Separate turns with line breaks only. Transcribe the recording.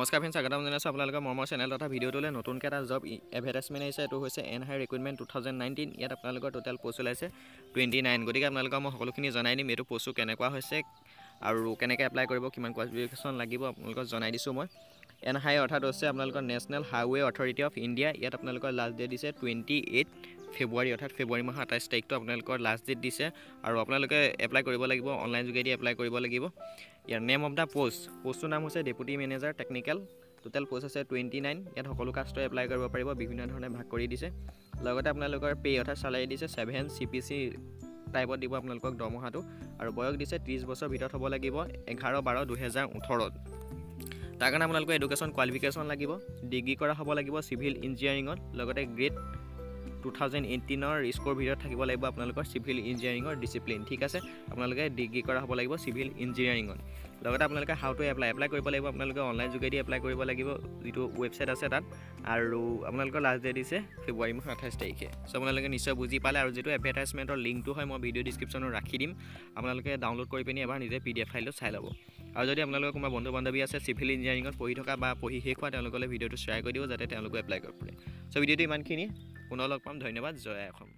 নমস্কাৰ ফ্ৰেণ্ডছ, স্বাগতম জনাইছোঁ আপোনালোকৰ মৰমৰ চেনেল তথা ভিডিঅ'টোলৈ নতুনকৈ এটা জব এডভাৰটাইজমেণ্ট আহিছে। এইটো হৈছে এনহাই ৰিক্ৰুইটমেণ্ট 2019। ইয়াত আপোনালোকৰ টোটেল পোষ্ট ওলাইছে 29। গতিকে আপোনালোকক মই সকলোখিনি জনাই দিম এইটো পোষ্টটো কেনেকুৱা হৈছে আৰু কেনেকৈ এপ্লাই কৰিব, কিমান কোৱালিফিকেশ্যন লাগিব আপোনালোকক জনাই দিছোঁ মই। এনহাই অৰ্থাৎ হৈছে আপোনালোকৰ national highway authority of India. ইয়াত আপোনালোকৰ লাষ্ট ডেট দিছে 28 ফেব্ৰুৱাৰী, অৰ্থাৎ ফেব্ৰুৱাৰী মাহৰ 28 তাৰিখটো আপোনালোকৰ লাষ্ট ডেট দিছে আৰু আপোনালোকে এপ্লাই কৰিব লাগিব, অনলাইন যোগেদি এপ্লাই কৰিব লাগিব। ইয়াৰ নেম অফ দ্য পোষ্টটোৰ নাম হৈছে deputy manager technical. Total post আছে 29। ইয়াত সকলো কাষ্টই এপ্লাই কৰিব পাৰিব, বিভিন্ন ধৰণে ভাগ কৰি দিছে। লগতে আপোনালোকৰ পে' অৰ্থাৎ চেলাৰী দিছে 7 CPC টাইপত দিব আপোনালোকক দৰমহাটো, আৰু বয়স দিছে 30 বছৰ ভিতৰত হ'ব লাগিব 11/12/2018। তাৰ কাৰণে আপোনালোকৰ এডুকেশ্যন কোৱালিফিকেশ্যন লাগিব, ডিগ্ৰী কৰা হ'ব লাগিব চিভিল ইঞ্জিনিয়াৰিঙত, লগতে গ্ৰেড 2018 স্ক'ৰ ভিতৰত থাকিব লাগিব আপোনালোকৰ চিভিল ইঞ্জিনিয়াৰিঙৰ ডিচিপ্লিন। ঠিক আছে, আপোনালোকে ডিগ্ৰী কৰা হ'ব লাগিব চিভিল ইঞ্জিনিয়াৰিঙত। লগতে আপোনালোকে হাউ টু এপ্লাই কৰিব লাগিব, আপোনালোকে অনলাইন যোগেদি এপ্লাই কৰিব লাগিব, যিটো ৱেবছাইট আছে তাত। আৰু আপোনালোকৰ লাষ্ট ডেট দিছে ফেব্ৰুৱাৰী মাহৰ 28 তাৰিখে। চ' আপোনালোকে নিশ্চয় বুজি পালে, আৰু যিটো এডভাৰটাইজমেণ্টৰ লিংকটো হয় মই ভিডিঅ' ডিছক্ৰিপশ্যনত ৰাখি দিম, আপোনালোকে ডাউনলোড কৰি পিনি এবাৰ নিজে PDF ফাইলটো চাই ল'ব। আৰু যদি আপোনালোকৰ কোনোবা বন্ধু বান্ধৱী আছে চিভিল ইঞ্জিনিয়াৰিঙত পঢ়ি থকা বা পঢ়ি শেষ হোৱা, তেওঁলোকলৈ ভিডিঅ'টো শ্বেয়াৰ কৰি দিব যাতে তেওঁলোকে এপ্লাই কৰিব পাৰে। চ' ভিডিঅ'টো ইমানখিনি, পুনৰ লগ পাম, ধন্যবাদ, জয় অসম।